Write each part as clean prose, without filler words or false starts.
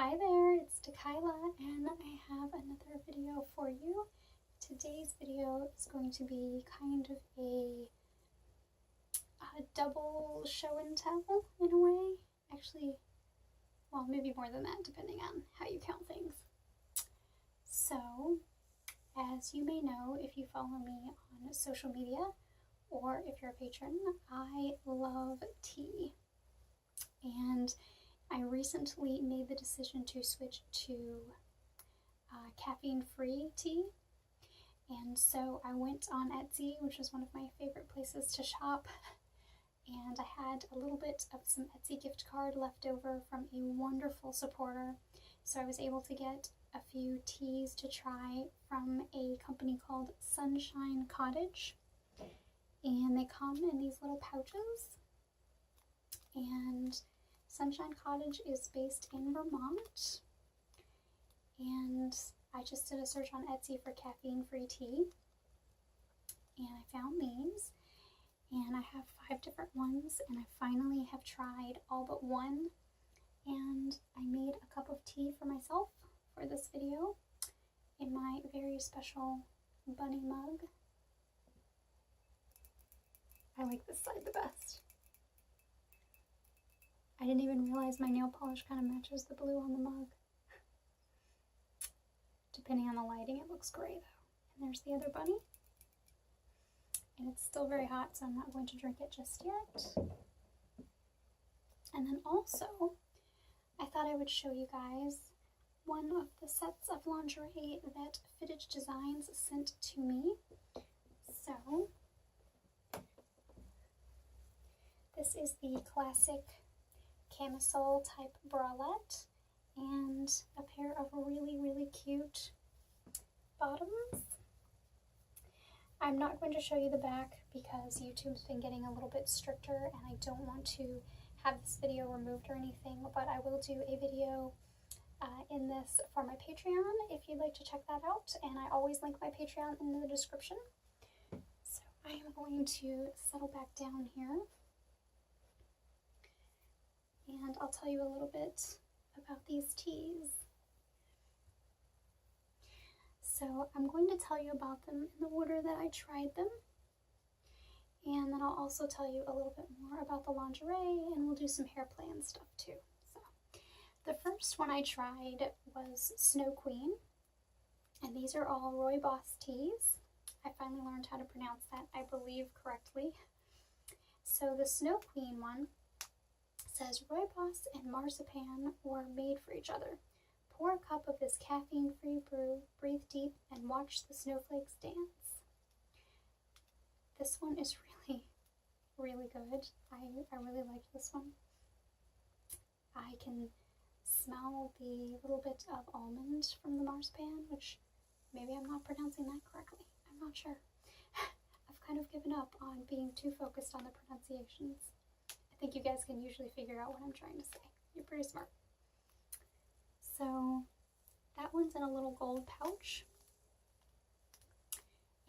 Hi there, it's Dekilah, and I have another video for you. Today's video is going to be kind of a double show and tell in a way. Actually, well, maybe more than that, depending on how you count things. So, as you may know, if you follow me on social media, or if you're a patron, I love tea. And I recently made the decision to switch to caffeine-free tea. And so I went on Etsy, which is one of my favorite places to shop. And I had a little bit of some Etsy gift card left over from a wonderful supporter. So I was able to get a few teas to try from a company called Sunshine Cottage. And they come in these little pouches. And Sunshine Cottage is based in Vermont. And I just did a search on Etsy for caffeine-free tea. And I found these. And I have 5 different ones, and I finally have tried all but one. And I made a cup of tea for myself for this video in my very special bunny mug. I like this side the best. I didn't even realize my nail polish kind of matches the blue on the mug. Depending on the lighting, it looks gray though. And there's the other bunny. And it's still very hot, so I'm not going to drink it just yet. And then also, I thought I would show you guys one of the sets of lingerie that Fidditch Designs sent to me. So, this is the classic camisole type bralette and a pair of really cute bottoms. I'm not going to show you the back because YouTube's been getting a little bit stricter and I don't want to have this video removed or anything, but I will do a video in this for my Patreon if you'd like to check that out, and I always link my Patreon in the description. So I am going to settle back down here and I'll tell you a little bit about these teas. So I'm going to tell you about them in the order that I tried them, and then I'll also tell you a little bit more about the lingerie, and we'll do some hair play and stuff too. So the first one I tried was Snow Queen, and these are all Rooibos teas. I finally learned how to pronounce that, I believe, correctly. So the Snow Queen one says Rooibos and marzipan were made for each other. Pour a cup of this caffeine-free brew, breathe deep, and watch the snowflakes dance. This one is really good. I really like this one. I can smell the little bit of almond from the marzipan, which maybe I'm not pronouncing that correctly. I'm not sure. I've kind of given up on being too focused on the pronunciations. I think you guys can usually figure out what I'm trying to say. You're pretty smart. So that one's in a little gold pouch,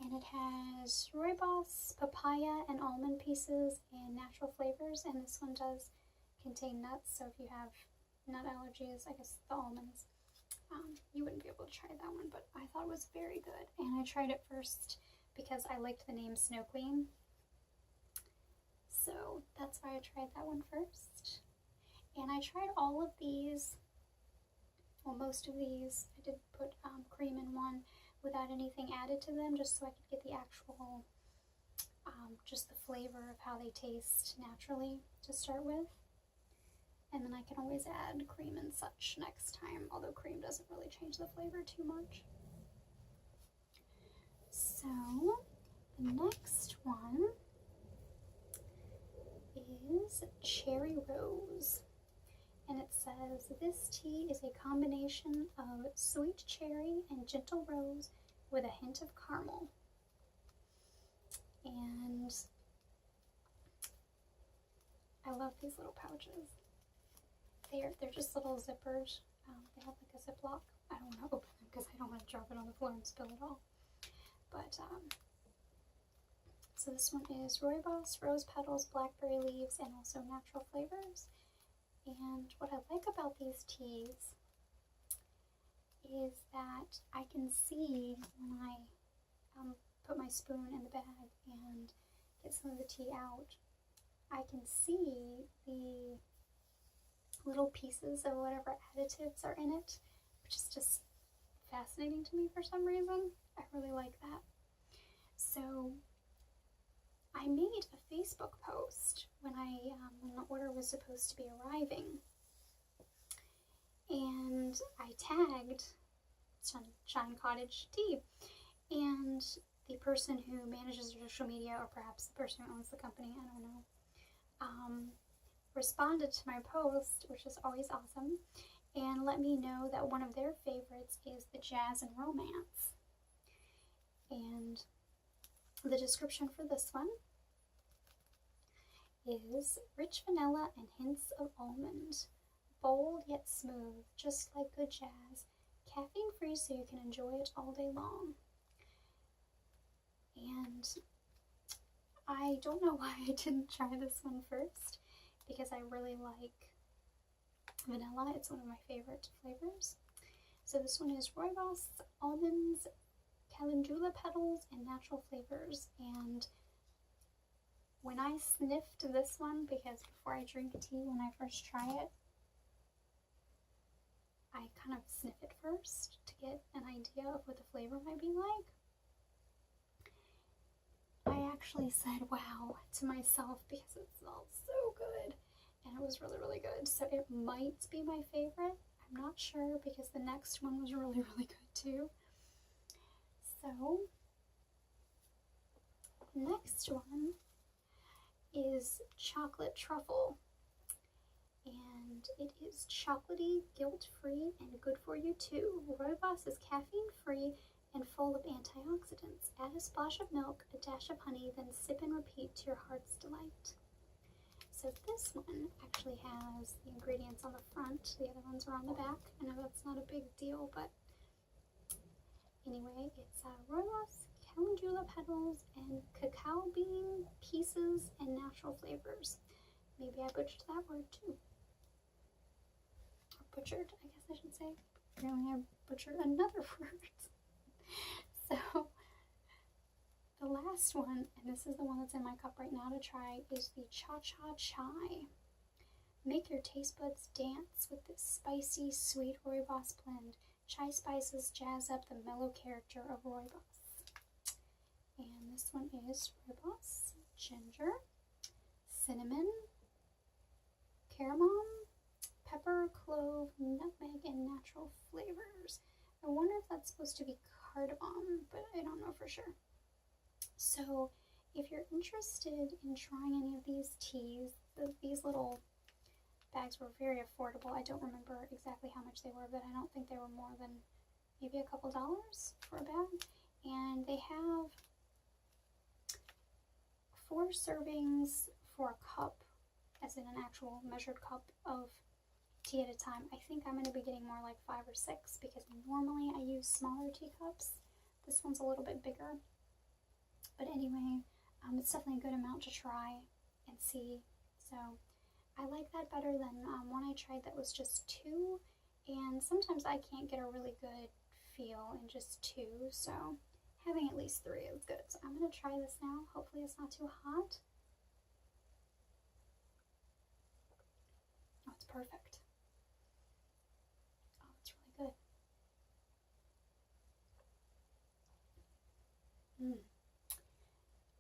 and it has rooibos, papaya, and almond pieces and natural flavors, and this one does contain nuts, so if you have nut allergies, I guess the almonds, you wouldn't be able to try that one, but I thought it was very good. And I tried it first because I liked the name Snow Queen, so that's why I tried that one first. And I tried all of these. Well, most of these, I did put cream in one without anything added to them, just so I could get the actual, just the flavor of how they taste naturally to start with. And then I can always add cream and such next time, although cream doesn't really change the flavor too much. So, the next one is Cherry Rose. And it says, this tea is a combination of sweet cherry and gentle rose with a hint of caramel. And I love these little pouches. They're just little zippers. They have like a Ziploc. I don't want to open them because I don't want to drop it on the floor and spill it all. But, so this one is rooibos, rose petals, blackberry leaves, and also natural flavors. And what I like about these teas is that I can see when I put my spoon in the bag and get some of the tea out, I can see the little pieces of whatever additives are in it, which is just fascinating to me for some reason. I really like that. So I made a Facebook post when when the order was supposed to be arriving, and I tagged Sunshine Cottage Tea, and the person who manages their social media, or perhaps the person who owns the company, I don't know, responded to my post, which is always awesome, and let me know that one of their favorites is the Jazz and Romance. And the description for this one is rich vanilla and hints of almond, bold yet smooth, just like good jazz, caffeine free so you can enjoy it all day long. And I don't know why I didn't try this one first, because I really like vanilla. It's one of my favorite flavors. So this one is rooibos, almonds, calendula petals, and natural flavors. And when I sniffed this one, because before I drink tea, when I first try it, I kind of sniff it first to get an idea of what the flavor might be like. I actually said wow to myself because it smells so good, and it was really, really good. So it might be my favorite. I'm not sure, because the next one was really, really good too. So next one is chocolate truffle, and it is chocolatey, guilt-free, and good for you too. Rooibos is caffeine-free and full of antioxidants. Add a splash of milk, a dash of honey, then sip and repeat to your heart's delight. So this one actually has the ingredients on the front. The other ones are on the back. I know that's not a big deal, but anyway, it's rooibos, calendula petals, and cacao bean pieces, and natural flavors. Maybe I butchered that word too. Or butchered, I guess I should say. Apparently I butchered another word. So the last one, and this is the one that's in my cup right now to try, is the Cha-Cha Chai. Make your taste buds dance with this spicy, sweet rooibos blend. Chai spices jazz up the mellow character of rooibos. And this one is rooibos, ginger, cinnamon, cardamom, pepper, clove, nutmeg, and natural flavors. I wonder if that's supposed to be cardamom, but I don't know for sure. So if you're interested in trying any of these teas, these little bags were very affordable. I don't remember exactly how much they were, but I don't think they were more than maybe a couple dollars for a bag. And they have 4 servings for a cup, as in an actual measured cup of tea at a time. I think I'm going to be getting more like 5 or 6, because normally I use smaller teacups. This one's a little bit bigger. But anyway, it's definitely a good amount to try and see. So I like that better than one I tried that was just 2. And sometimes I can't get a really good feel in just 2. So having at least 3 is good. So I'm going to try this now. Hopefully it's not too hot. Oh, it's perfect. Oh, it's really good.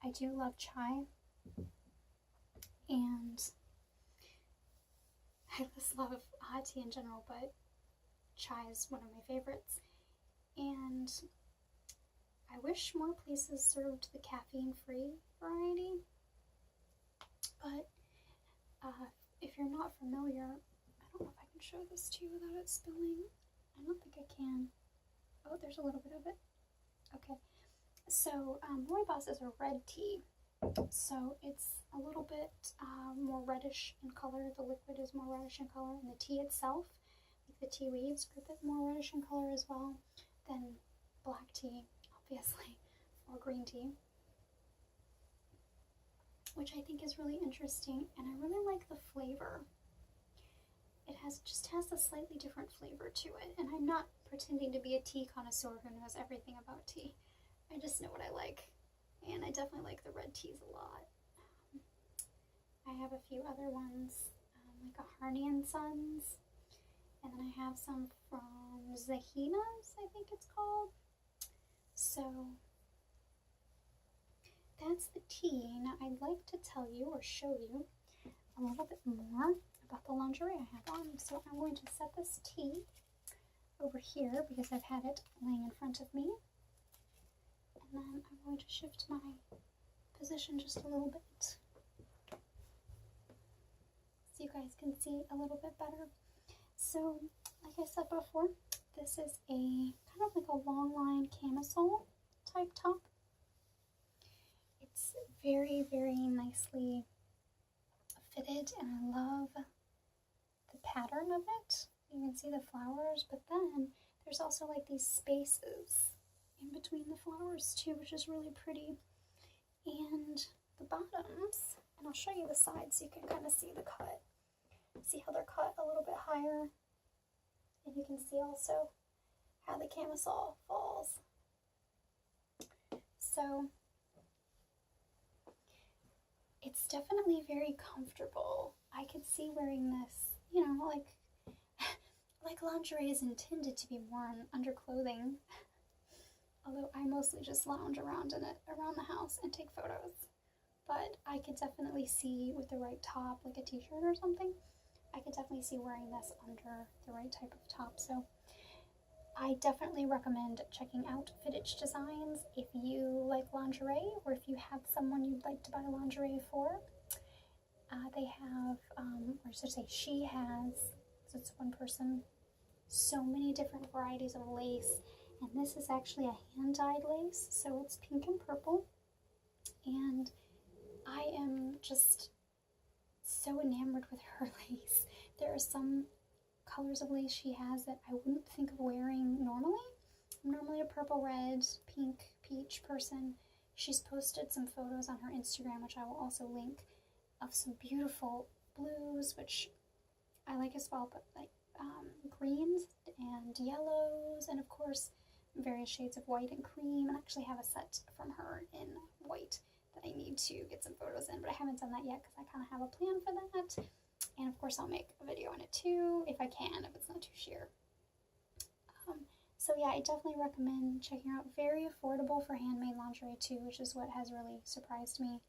I do love chai, and I just love hot tea in general, but chai is one of my favorites. And I wish more places served the caffeine-free variety, but if you're not familiar, I don't know if I can show this to you without it spilling. I don't think I can. Oh, there's a little bit of it. Okay. So rooibos is a red tea, so it's a little bit more reddish in color. The liquid is more reddish in color, and the tea itself, like the tea leaves, are a bit more reddish in color as well than black tea, obviously, or green tea, which I think is really interesting, and I really like the flavor. just has a slightly different flavor to it. And I'm not pretending to be a tea connoisseur who knows everything about tea. I just know what I like. And I definitely like the red teas a lot. I have a few other ones, like a Harney and Sons. And then I have some from Dekilah's, I think it's called. So that's the tea. Now I'd like to tell you or show you a little bit more about the lingerie I have on. So I'm going to set this tea over here because I've had it laying in front of me. And then I'm going to shift my position just a little bit so you guys can see a little bit better. So, like I said before, this is a kind of like a long line camisole type top. It's very, very nicely fitted, and I love the pattern of it. You can see the flowers, but then there's also like these spaces in between the flowers too, which is really pretty. And the bottoms, and I'll show you the sides so you can kind of see the cut. See how they're cut a little bit higher, and you can see also how the camisole falls. So it's definitely very comfortable. I could see wearing this, you know, like lingerie is intended to be worn under clothing, although I mostly just lounge around in it around the house and take photos. But I could definitely see with the right top, like a t-shirt or something, I could definitely see wearing this under the right type of top. So I definitely recommend checking out Fidditch Designs if you like lingerie, or if you have someone you'd like to buy lingerie for. They have, or should I say she has, so it's one person, so many different varieties of lace. And this is actually a hand-dyed lace, so it's pink and purple. And I am just so enamored with her lace. There are some colors of lace she has that I wouldn't think of wearing normally. I'm normally a purple, red, pink, peach person. She's posted some photos on her Instagram, which I will also link, of some beautiful blues, which I like as well, but like greens and yellows, and of course various shades of white and cream. And I actually have a set from her in white that I need to get some photos in, but I haven't done that yet because I kind of have a plan for that. And of course I'll make a video on it too, if I can, if it's not too sheer. So yeah, I definitely recommend checking her out. Very affordable for handmade lingerie too, which is what has really surprised me.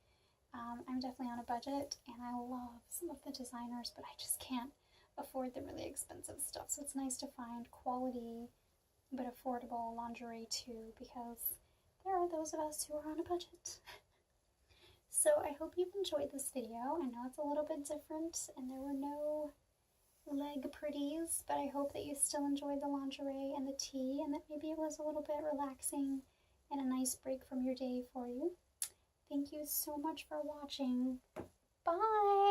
I'm definitely on a budget, and I love some of the designers, but I just can't afford the really expensive stuff. So it's nice to find quality but affordable lingerie too, because there are those of us who are on a budget. So I hope you've enjoyed this video. I know it's a little bit different and there were no leg pretties, but I hope that you still enjoyed the lingerie and the tea, and that maybe it was a little bit relaxing and a nice break from your day for you. Thank you so much for watching. Bye!